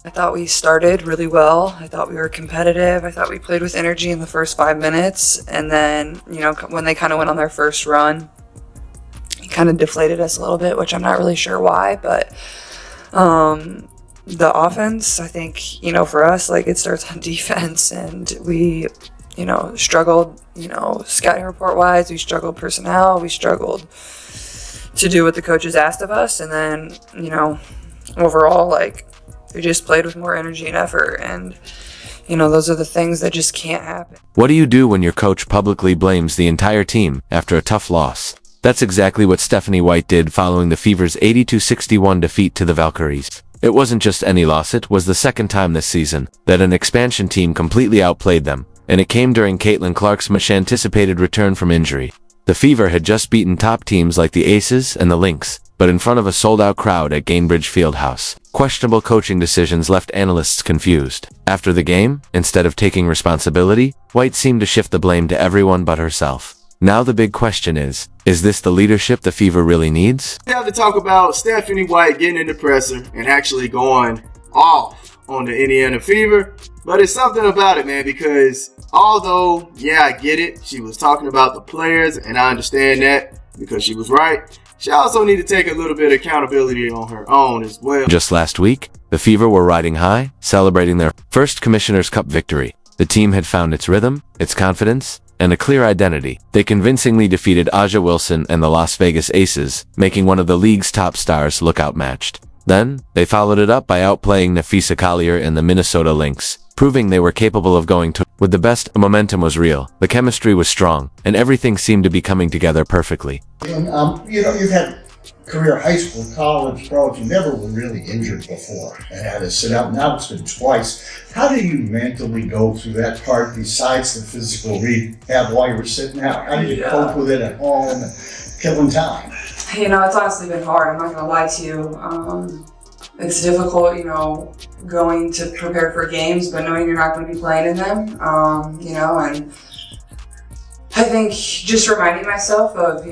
I thought we started really well. I thought we were competitive. I thought we played with energy in the first 5 minutes. And then, when they kind of went on their first run, it kind of deflated us a little bit, which I'm not really sure why. But the offense, I think, for us, it starts on defense. And we, struggled, scouting report wise. We struggled personnel. We struggled to do what the coaches asked of us. And then, overall, we just played with more energy and effort, and, those are the things that just can't happen. What do you do when your coach publicly blames the entire team after a tough loss? That's exactly what Stephanie White did following the Fever's 82-61 defeat to the Valkyries. It wasn't just any loss, it was the second time this season that an expansion team completely outplayed them, and it came during Caitlin Clark's much-anticipated return from injury. The Fever had just beaten top teams like the Aces and the Lynx, but in front of a sold-out crowd at Gainbridge Fieldhouse. Questionable coaching decisions left analysts confused. After the game, instead of taking responsibility, White seemed to shift the blame to everyone but herself. Now the big question is this the leadership the Fever really needs? We have to talk about Stephanie White getting in the presser and actually going off on the Indiana Fever. But it's something about it, man, because although, I get it, she was talking about the players, and I understand that because she was right. She also need to take a little bit of accountability on her own as well. Just last week, the Fever were riding high, celebrating their first Commissioner's Cup victory. The team had found its rhythm, its confidence, and a clear identity. They convincingly defeated Aja Wilson and the Las Vegas Aces, making one of the league's top stars look outmatched. Then, they followed it up by outplaying Nafisa Collier and the Minnesota Lynx, proving they were capable of going to with the best. Momentum was real, the chemistry was strong, and everything seemed to be coming together perfectly. And, you've had career high school, college, pro. You never were really injured before and had to sit out. Now it's been twice. How do you mentally go through that part besides the physical rehab while you're sitting out? How do you cope with it at home and killing time? It's honestly been hard. I'm not going to lie to you. It's difficult, going to prepare for games, but knowing you're not going to be playing in them, and I think just reminding myself of,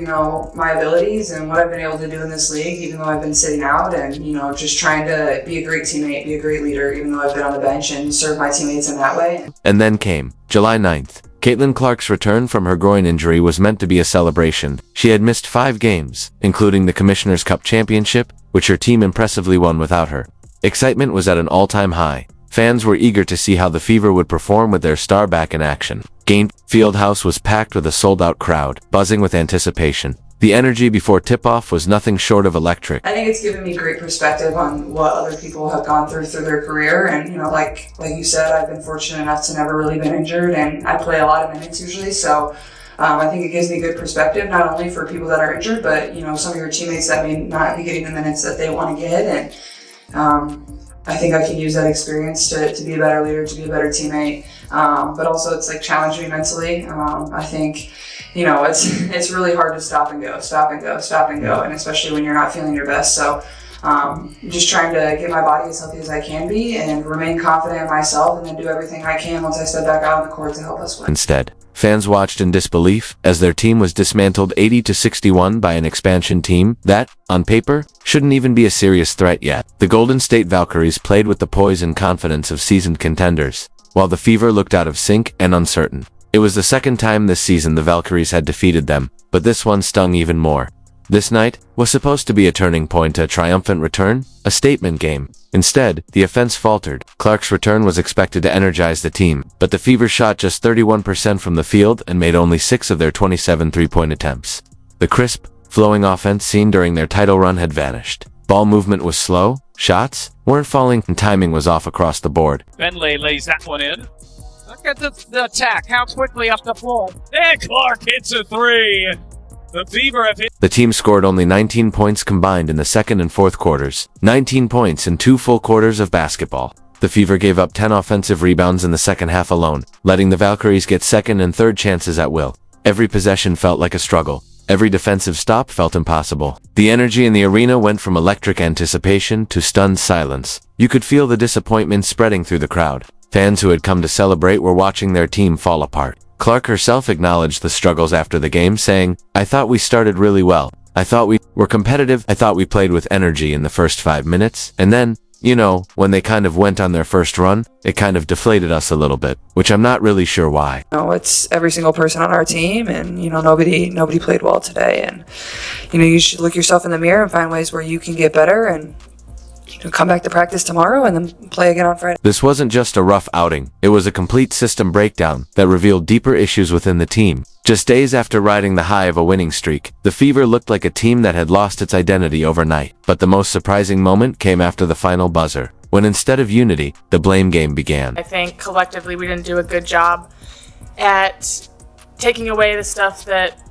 my abilities and what I've been able to do in this league, even though I've been sitting out, and, just trying to be a great teammate, be a great leader, even though I've been on the bench, and serve my teammates in that way. And then came July 9th. Caitlin Clark's return from her groin injury was meant to be a celebration. She had missed 5 games, including the Commissioner's Cup Championship, which her team impressively won without her. Excitement was at an all-time high. Fans were eager to see how the Fever would perform with their star back in action. Gainbridge Fieldhouse was packed with a sold-out crowd, buzzing with anticipation. The energy before tip-off was nothing short of electric. I think it's given me great perspective on what other people have gone through their career, and like you said, I've been fortunate enough to never really been injured, and I play a lot of minutes usually, so I think it gives me good perspective, not only for people that are injured, but some of your teammates that may not be getting the minutes that they want to get, and I think I can use that experience to be a better leader, to be a better teammate, but also it's challenging me mentally. I think it's really hard to stop and go, and especially when you're not feeling your best. So just trying to get my body as healthy as I can be and remain confident in myself, and then do everything I can once I step back out on the court to help us win. Instead, fans watched in disbelief as their team was dismantled 80-61 by an expansion team that, on paper, shouldn't even be a serious threat yet. The Golden State Valkyries played with the poise and confidence of seasoned contenders, while the Fever looked out of sync and uncertain. It was the second time this season the Valkyries had defeated them, but this one stung even more. This night was supposed to be a turning point, a triumphant return, a statement game. Instead, the offense faltered. Clark's return was expected to energize the team, but the Fever shot just 31% from the field and made only 6 of their 27 three-point attempts. The crisp, flowing offense seen during their title run had vanished. Ball movement was slow, shots weren't falling, and timing was off across the board. Bentley lays that one in. Look at the attack, how quickly up the floor. And Clark hits a 3. The Fever have hit. The team scored only 19 points combined in the second and fourth quarters, 19 points in 2 full quarters of basketball. The Fever gave up 10 offensive rebounds in the second half alone, letting the Valkyries get second and third chances at will. Every possession felt like a struggle. Every defensive stop felt impossible. The energy in the arena went from electric anticipation to stunned silence. You could feel the disappointment spreading through the crowd. Fans who had come to celebrate were watching their team fall apart. Clark herself acknowledged the struggles after the game, saying, "I thought we started really well. I thought we were competitive. I thought we played with energy in the first 5 minutes. And then, You know, when they kind of went on their first run, it kind of deflated us a little bit, which I'm not really sure why. It's every single person on our team, and nobody played well today. And you should look yourself in the mirror and find ways where you can get better, and come back to practice tomorrow and then play again on Friday. This wasn't just a rough outing, it was a complete system breakdown that revealed deeper issues within the team. Just days after riding the high of a winning streak, the Fever looked like a team that had lost its identity overnight. But the most surprising moment came after the final buzzer, when instead of unity, the blame game began. I think collectively we didn't do a good job at taking away the stuff that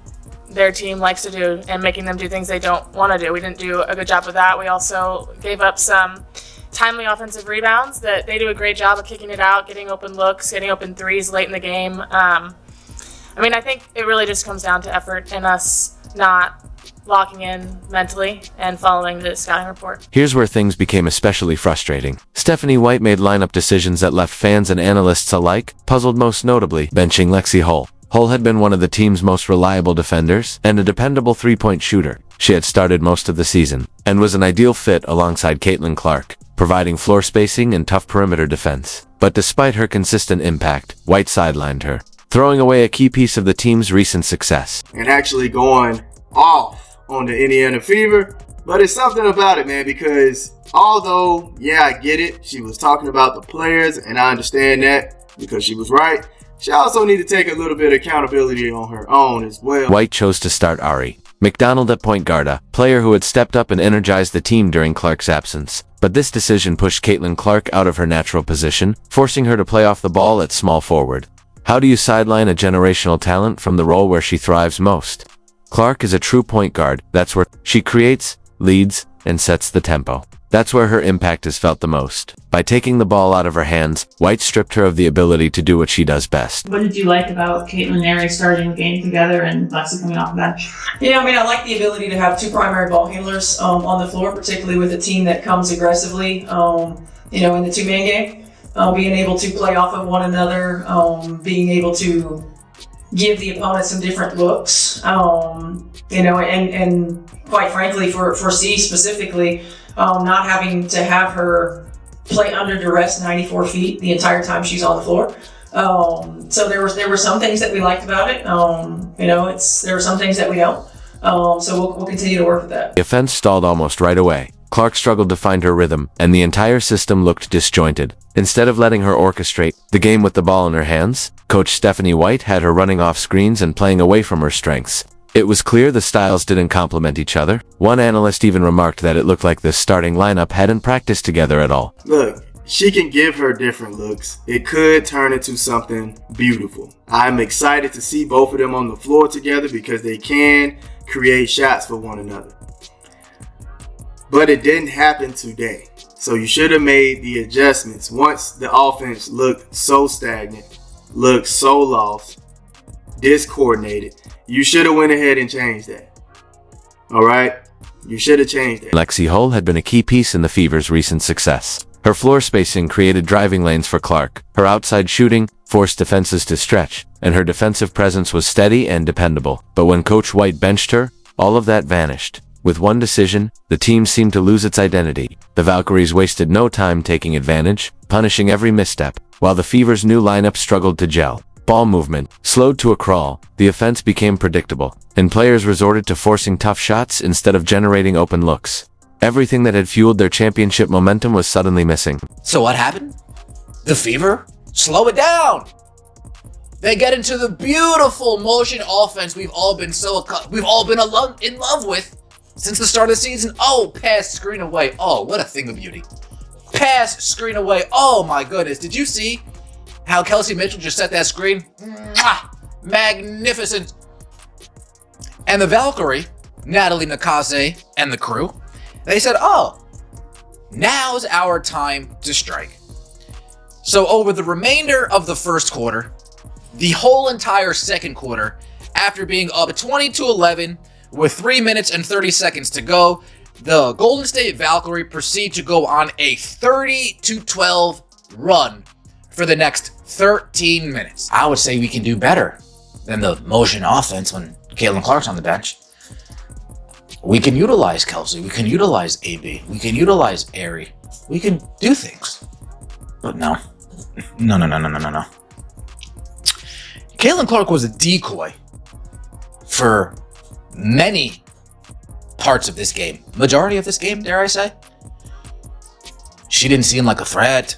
their team likes to do and making them do things they don't want to do. We didn't do a good job with that. We also gave up some timely offensive rebounds that they do a great job of kicking it out, getting open looks, getting open threes late in the game. I think it really just comes down to effort and us not locking in mentally and following the scouting report. Here's where things became especially frustrating. Stephanie White made lineup decisions that left fans and analysts alike puzzled, most notably benching Lexi Hull. Hull had been one of the team's most reliable defenders and a dependable three-point shooter. She had started most of the season and was an ideal fit alongside Caitlin Clark, providing floor spacing and tough perimeter defense. But despite her consistent impact, White sidelined her, throwing away a key piece of the team's recent success. And actually going off on the Indiana Fever. But it's something about it, man, because although, I get it, she was talking about the players, and I understand that because she was right. She also need to take a little bit of accountability on her own as well. White chose to start Ari McDonald at point guard, a player who had stepped up and energized the team during Clark's absence. But this decision pushed Caitlin Clark out of her natural position, forcing her to play off the ball at small forward. How do you sideline a generational talent from the role where she thrives most? Clark is a true point guard. That's where she creates, leads, and sets the tempo. That's where her impact is felt the most. By taking the ball out of her hands, White stripped her of the ability to do what she does best. What did you like about Caitlin and Ari starting the game together and Lexi coming off the bench? I like the ability to have two primary ball handlers on the floor, particularly with a team that comes aggressively, in the two-man game. Being able to play off of one another, being able to give the opponent some different looks, and quite frankly, for C specifically, not having to have her play under duress 94 feet the entire time she's on the floor. So there were some things that we liked about it. There were some things that we don't. So we'll continue to work with that. The offense stalled almost right away. Clark struggled to find her rhythm, and the entire system looked disjointed. Instead of letting her orchestrate the game with the ball in her hands, Coach Stephanie White had her running off screens and playing away from her strengths. It was clear the styles didn't complement each other. One analyst even remarked that it looked like this starting lineup hadn't practiced together at all. Look, she can give her different looks. It could turn into something beautiful. I'm excited to see both of them on the floor together because they can create shots for one another. But it didn't happen today. So you should have made the adjustments once the offense looked so stagnant, looked so lost, discoordinated. You should have went ahead and changed that. All right? You should have changed that. Lexi Hull had been a key piece in the Fever's recent success. Her floor spacing created driving lanes for Clark. Her outside shooting forced defenses to stretch, and her defensive presence was steady and dependable. But when Coach White benched her, all of that vanished. With one decision, the team seemed to lose its identity. The Valkyries wasted no time taking advantage, punishing every misstep, while the Fever's new lineup struggled to gel. Ball movement slowed to a crawl, the offense became predictable, and players resorted to forcing tough shots instead of generating open looks. Everything that had fueled their championship momentum was suddenly missing. So what happened? The Fever? Slow it down! They get into the beautiful motion offense we've all been in love with since the start of the season. Oh, pass, screen away. Oh, what a thing of beauty. Pass, screen away. Oh my goodness. Did you see how Kelsey Mitchell just set that screen? Mwah! Magnificent. And the Valkyrie, Natalie Nakase, and the crew, they said, oh, now's our time to strike. So over the remainder of the first quarter, the whole entire second quarter, after being up 20-11 with 3 minutes and 30 seconds to go, the Golden State Valkyrie proceed to go on a 30-12 run for the next 13 minutes. I would say we can do better than the motion offense when Caitlin Clark's on the bench. We can utilize Kelsey. We can utilize AB. We can utilize Ari. we could do things. But no. No. Caitlin Clark was a decoy for many parts of this game. Majority of this game, dare I say. She didn't seem like a threat,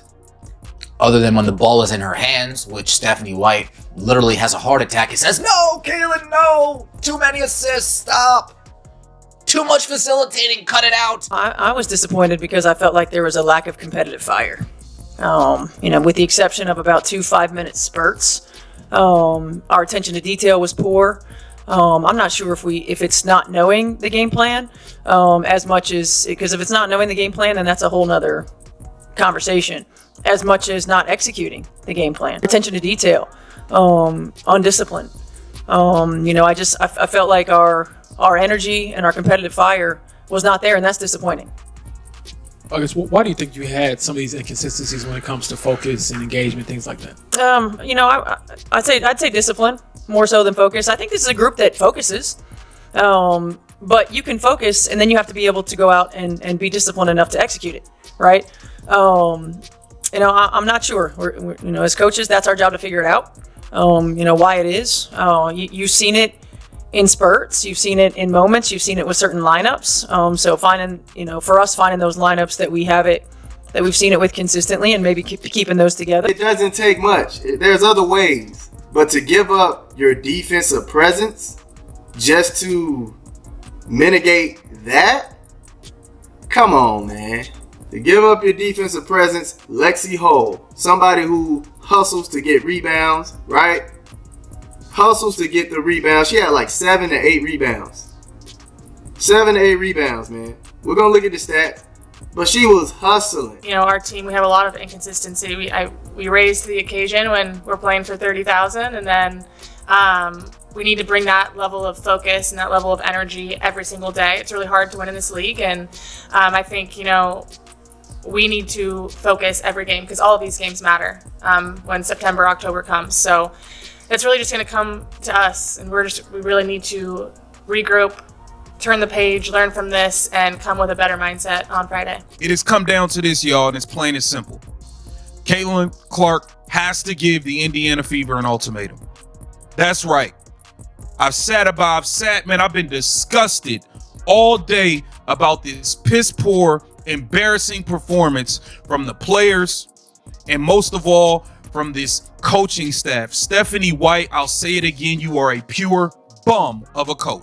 other than when the ball was in her hands, which Stephanie White literally has a heart attack. He says, "No, Caitlin, no! Too many assists, stop! Too much facilitating, cut it out!" I was disappointed because I felt like there was a lack of competitive fire. With the exception of about 2 5-minute spurts. Our attention to detail was poor. I'm not sure if it's not knowing the game plan, as much as, because if it's not knowing the game plan, then that's a whole nother conversation, as much as not executing the game plan. Attention to detail, undisciplined. I felt like our energy and our competitive fire was not there, and that's disappointing. I guess, why do you think you had some of these inconsistencies when it comes to focus and engagement, things like that? I'd say discipline more so than focus. I think this is a group that focuses, but you can focus, and then you have to be able to go out and be disciplined enough to execute it, right? I'm not sure. We're, as coaches, that's our job to figure it out. Why it is. You've seen it in spurts, you've seen it in moments, you've seen it with certain lineups. So finding those lineups that we've seen it with consistently, and maybe keeping those together. It doesn't take much. There's other ways, but to give up your defensive presence just to mitigate that, come on, man. To give up your defensive presence, Lexi Hull, somebody who hustles to get rebounds, right? Hustles to get the rebounds. She had like 7 to 8 rebounds. 7 to 8 rebounds, man. We're going to look at the stat. But she was hustling. Our team, we have a lot of inconsistency. We raised to the occasion when we're playing for 30,000, and then we need to bring that level of focus and that level of energy every single day. It's really hard to win in this league, and I think, we need to focus every game, because all of these games matter when September, October comes. So it's really just going to come to us, and we really need to regroup, turn the page, learn from this, and come with a better mindset on Friday. It has come down to this, y'all, and it's plain and simple. Caitlin Clark has to give the Indiana Fever an ultimatum. That's right. I've been disgusted all day about this piss poor, embarrassing performance from the players, and most of all, from this coaching staff. Stephanie White, I'll say it again, you are a pure bum of a coach.